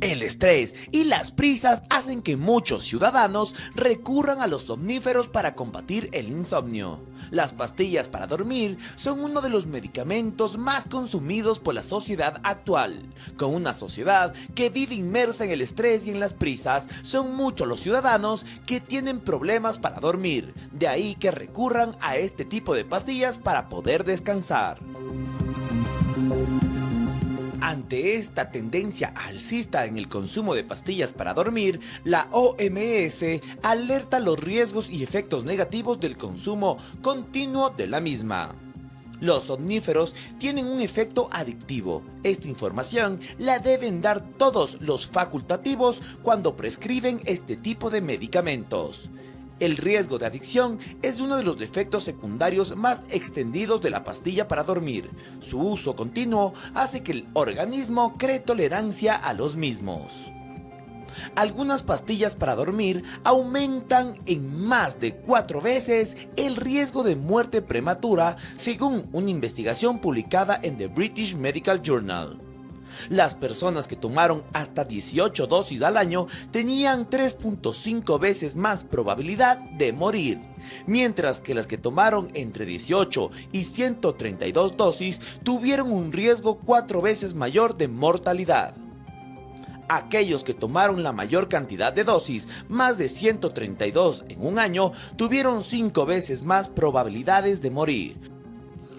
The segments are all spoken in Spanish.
El estrés y las prisas hacen que muchos ciudadanos recurran a los somníferos para combatir el insomnio. Las pastillas para dormir son uno de los medicamentos más consumidos por la sociedad actual. Con una sociedad que vive inmersa en el estrés y en las prisas, son muchos los ciudadanos que tienen problemas para dormir. De ahí que recurran a este tipo de pastillas para poder descansar. Ante esta tendencia alcista en el consumo de pastillas para dormir, la OMS alerta los riesgos y efectos negativos del consumo continuo de la misma. Los somníferos tienen un efecto adictivo. Esta información la deben dar todos los facultativos cuando prescriben este tipo de medicamentos. El riesgo de adicción es uno de los efectos secundarios más extendidos de la pastilla para dormir. Su uso continuo hace que el organismo cree tolerancia a los mismos. Algunas pastillas para dormir aumentan en más de 4 veces el riesgo de muerte prematura, según una investigación publicada en The British Medical Journal. Las personas que tomaron hasta 18 dosis al año tenían 3.5 veces más probabilidad de morir, mientras que las que tomaron entre 18 y 132 dosis tuvieron un riesgo 4 veces mayor de mortalidad. Aquellos que tomaron la mayor cantidad de dosis, más de 132 en un año, tuvieron 5 veces más probabilidades de morir,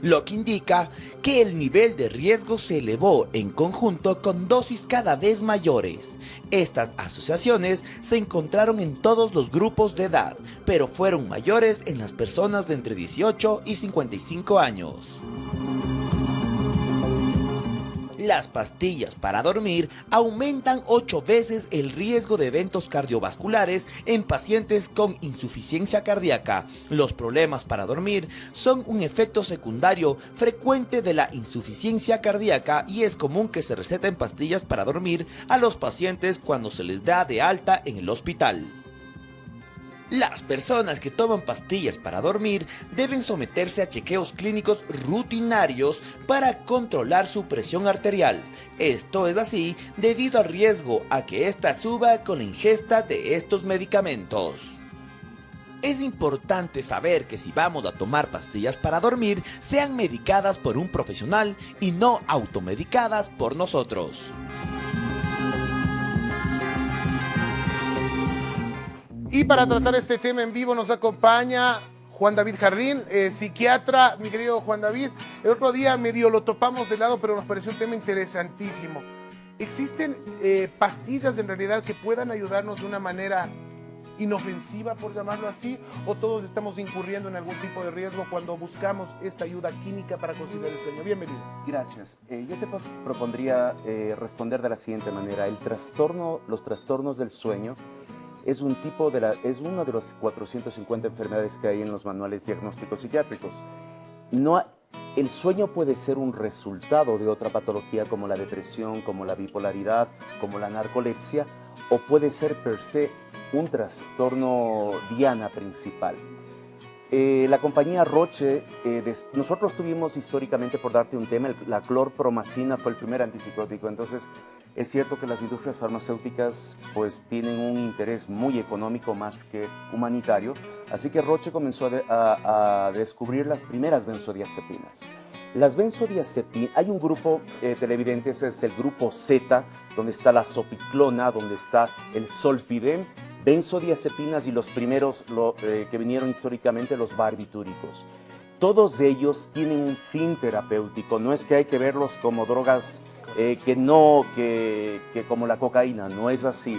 lo que indica que el nivel de riesgo se elevó en conjunto con dosis cada vez mayores. Estas asociaciones se encontraron en todos los grupos de edad, pero fueron mayores en las personas de entre 18 y 55 años. Las pastillas para dormir aumentan 8 veces el riesgo de eventos cardiovasculares en pacientes con insuficiencia cardíaca. Los problemas para dormir son un efecto secundario frecuente de la insuficiencia cardíaca y es común que se receten pastillas para dormir a los pacientes cuando se les da de alta en el hospital. Las personas que toman pastillas para dormir deben someterse a chequeos clínicos rutinarios para controlar su presión arterial. Esto es así debido al riesgo a que ésta suba con la ingesta de estos medicamentos. Es importante saber que si vamos a tomar pastillas para dormir, sean medicadas por un profesional y no automedicadas por nosotros. Y para tratar este tema en vivo nos acompaña Juan David Jarrín, psiquiatra. Mi querido Juan David, el otro día medio lo topamos de lado, pero nos pareció un tema interesantísimo. ¿Existen pastillas en realidad que puedan ayudarnos de una manera inofensiva, por llamarlo así, o todos estamos incurriendo en algún tipo de riesgo cuando buscamos esta ayuda química para conciliar el sueño? Bienvenido. Gracias. Yo te propondría responder de la siguiente manera. Los trastornos del sueño es una de las 450 enfermedades que hay en los manuales diagnósticos psiquiátricos. El sueño puede ser un resultado de otra patología como la depresión, como la bipolaridad, como la narcolepsia, o puede ser per se un trastorno diana principal. La compañía Roche, nosotros tuvimos históricamente, por darte un tema, la clorpromacina fue el primer antipsicótico. Entonces es cierto que las industrias farmacéuticas pues tienen un interés muy económico más que humanitario, así que Roche comenzó a descubrir las primeras benzodiazepinas. Las benzodiazepinas, hay un grupo televidentes, es el grupo Z, donde está la zopiclona, donde está el zolpidem, benzodiazepinas y los primeros que vinieron históricamente, los barbitúricos. Todos ellos tienen un fin terapéutico, no es que hay que verlos como drogas que como la cocaína, no es así.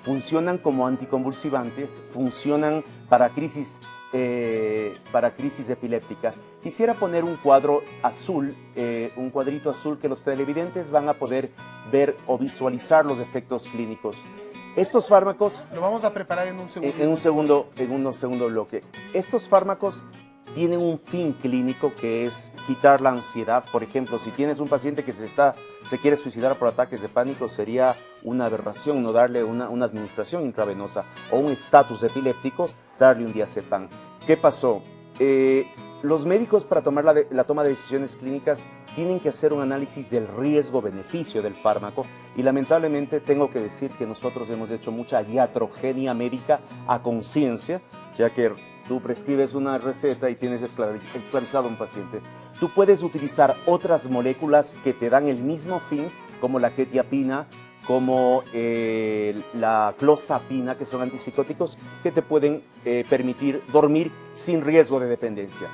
Funcionan como anticonvulsivantes, funcionan para crisis epilépticas. Quisiera poner un cuadro azul, un cuadrito azul que los televidentes van a poder ver o visualizar los efectos clínicos. Estos fármacos... Lo vamos a preparar en un segundo. En un segundo bloque. Estos fármacos tienen un fin clínico que es quitar la ansiedad. Por ejemplo, si tienes un paciente que se quiere suicidar por ataques de pánico, sería una aberración no darle una administración intravenosa o un estatus epiléptico, darle un diazepam. ¿Qué pasó? Los médicos para tomar la toma de decisiones clínicas tienen que hacer un análisis del riesgo-beneficio del fármaco y lamentablemente tengo que decir que nosotros hemos hecho mucha iatrogenia médica a conciencia, ya que tú prescribes una receta y tienes esclavizado a un paciente. Tú puedes utilizar otras moléculas que te dan el mismo fin, como la quetiapina, como la clozapina, que son antipsicóticos, que te pueden permitir dormir sin riesgo de dependencia.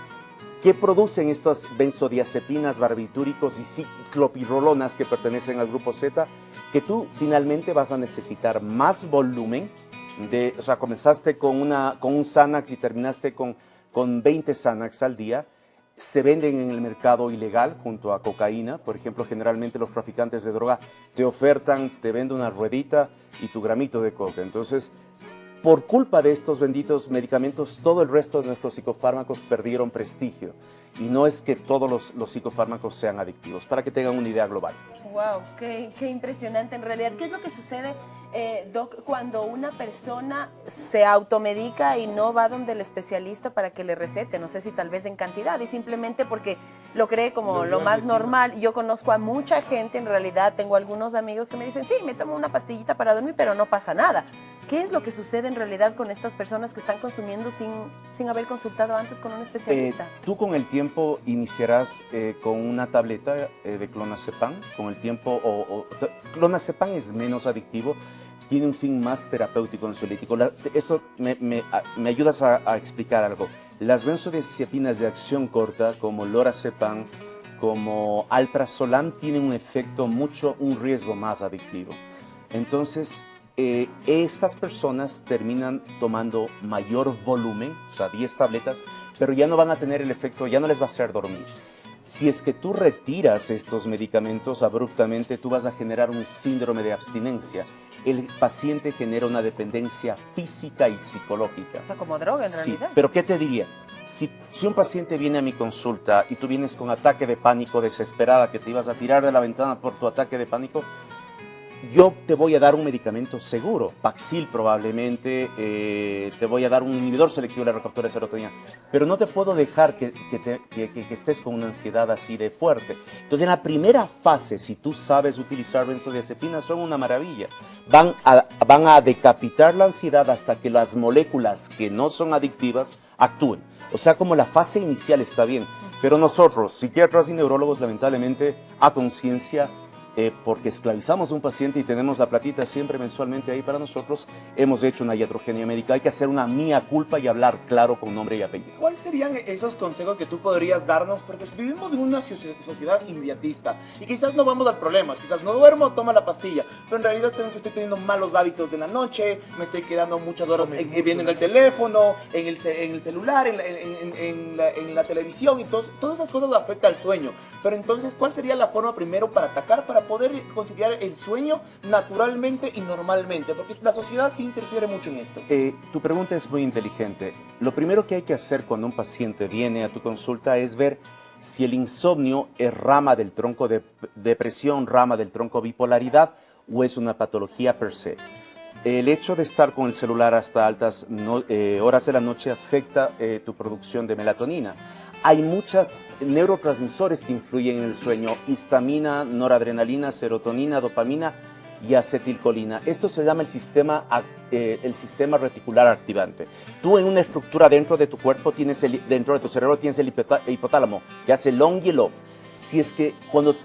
¿Qué producen estas benzodiazepinas, barbitúricos y ciclopirrolonas que pertenecen al grupo Z? Que tú finalmente vas a necesitar más volumen, o sea, comenzaste con un Xanax y terminaste con 20 Xanax al día. Se venden en el mercado ilegal junto a cocaína. Por ejemplo, generalmente los traficantes de droga te ofertan, te venden una ruedita y tu gramito de coca. Entonces, por culpa de estos benditos medicamentos, todo el resto de nuestros psicofármacos perdieron prestigio. Y no es que todos los psicofármacos sean adictivos, para que tengan una idea global. Wow, qué impresionante en realidad. ¿Qué es lo que sucede, Doc, cuando una persona se automedica y no va donde el especialista para que le recete? No sé si tal vez en cantidad y simplemente porque lo cree como lo más normal. Yo conozco a mucha gente, en realidad tengo algunos amigos que me dicen, sí, me tomo una pastillita para dormir, pero no pasa nada. ¿Qué es lo que sucede en realidad con estas personas que están consumiendo sin haber consultado antes con un especialista? Tú con el tiempo iniciarás con una tableta de clonazepam. Con el tiempo, clonazepam es menos adictivo, tiene un fin más terapéutico ansiolítico. Eso me ayudas a explicar algo. Las benzodiazepinas de acción corta, como lorazepam, como alprazolam, tienen un efecto un riesgo más adictivo. Entonces, estas personas terminan tomando mayor volumen, o sea, 10 tabletas, pero ya no van a tener el efecto, ya no les va a hacer dormir. Si es que tú retiras estos medicamentos abruptamente, tú vas a generar un síndrome de abstinencia. El paciente genera una dependencia física y psicológica. O sea, como droga en realidad. Sí, pero ¿qué te diría? Si un paciente viene a mi consulta y tú vienes con ataque de pánico, desesperada, que te ibas a tirar de la ventana por tu ataque de pánico, yo te voy a dar un medicamento seguro, Paxil probablemente, te voy a dar un inhibidor selectivo de la recaptura de serotonina, pero no te puedo dejar que estés con una ansiedad así de fuerte. Entonces, en la primera fase, si tú sabes utilizar benzodiazepinas, son una maravilla. Van a decapitar la ansiedad hasta que las moléculas que no son adictivas actúen. O sea, como la fase inicial está bien, pero nosotros, psiquiatras y neurólogos, lamentablemente, a conciencia, porque esclavizamos a un paciente y tenemos la platita siempre mensualmente ahí para nosotros, hemos hecho una iatrogenia médica. Hay que hacer una mea culpa y hablar claro con nombre y apellido. ¿Cuáles serían esos consejos que tú podrías darnos? Porque vivimos en una sociedad inmediatista y quizás no vamos al problema, quizás no duermo, toma la pastilla, pero en realidad estoy teniendo malos hábitos de la noche, me estoy quedando muchas horas viendo en el teléfono, en el celular, en la televisión, y todas esas cosas afectan al sueño. Pero entonces, ¿cuál sería la forma primero para atacar, para poder conciliar el sueño naturalmente y normalmente? Porque la sociedad sí interfiere mucho en esto. Tu pregunta es muy inteligente. Lo primero que hay que hacer cuando un paciente viene a tu consulta es ver si el insomnio es rama del tronco de depresión, rama del tronco bipolaridad o es una patología per se. El hecho de estar con el celular hasta altas horas de la noche afecta tu producción de melatonina. Hay muchos neurotransmisores que influyen en el sueño: histamina, noradrenalina, serotonina, dopamina y acetilcolina. Esto se llama el sistema reticular activante. Tú, en una estructura dentro de tu cuerpo, dentro de tu cerebro tienes el hipotálamo, que hace long y low. Si es que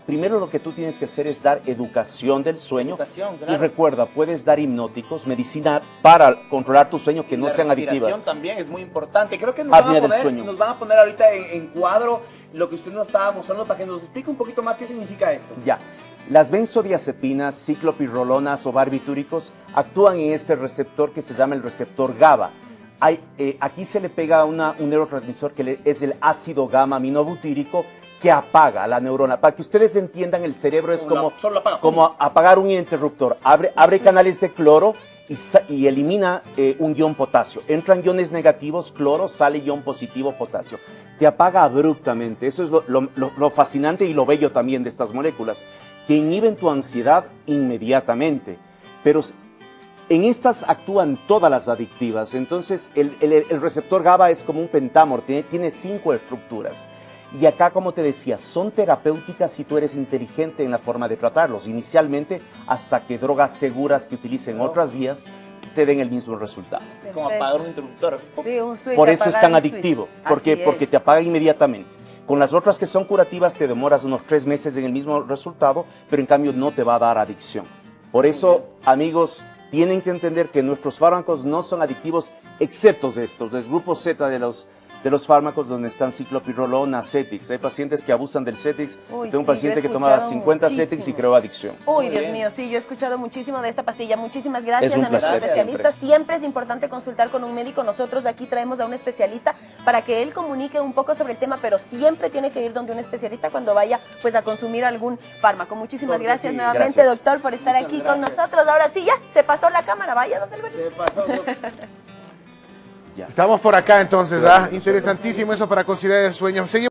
primero lo que tú tienes que hacer es dar educación del sueño. Claro. Y recuerda, puedes dar hipnóticos, medicina para controlar tu sueño que no sean adictivas. La respiración también es muy importante. Creo que nos van a poner ahorita en cuadro lo que usted nos estaba mostrando para que nos explique un poquito más qué significa esto. Ya. Las benzodiazepinas, ciclopirrolonas o barbitúricos actúan en este receptor que se llama el receptor GABA. Aquí se le pega un neurotransmisor que es el ácido gamma aminobutírico, que apaga la neurona. Para que ustedes entiendan, el cerebro es como apagar un interruptor. Abre canales de cloro y elimina un ion potasio. Entran iones negativos, cloro, sale ion positivo, potasio. Te apaga abruptamente. Eso es lo fascinante y lo bello también de estas moléculas, que inhiben tu ansiedad inmediatamente. Pero en estas actúan todas las adictivas. Entonces, el receptor GABA es como un pentámor, tiene 5 estructuras. Y acá, como te decía, son terapéuticas si tú eres inteligente en la forma de tratarlos. Inicialmente, hasta que drogas seguras que utilicen otras vías te den el mismo resultado. Es como apagar un interruptor. Sí, un switch, Por eso es apagar tan el switch. adictivo, Así porque es. te apaga inmediatamente. Con las otras que son curativas te demoras unos 3 meses en el mismo resultado, pero en cambio no te va a dar adicción. Por eso, amigos, tienen que entender que nuestros fármacos no son adictivos, excepto estos, del grupo Z de los fármacos donde están ciclopirrolona, Cetix. Hay pacientes que abusan del Cetix. Uy, Tengo un sí, paciente yo he que tomaba escuchado 50 Cetix y muchísimo. creó adicción. Uy, Muy Dios bien. mío, sí, yo he escuchado muchísimo de esta pastilla. Muchísimas gracias Es un a nuestro placer, especialista. Siempre es importante consultar con un médico. Nosotros de aquí traemos a un especialista para que él comunique un poco sobre el tema, pero siempre tiene que ir donde un especialista cuando vaya pues a consumir algún fármaco. Muchísimas Porque gracias sí, nuevamente, gracias. doctor, por estar Muchas aquí con gracias. nosotros. Ahora sí, ya, se pasó la cámara. Vaya donde el Se pasó. Ya. Estamos por acá entonces, ¿ah? Interesantísimo eso para conciliar el sueño. Seguimos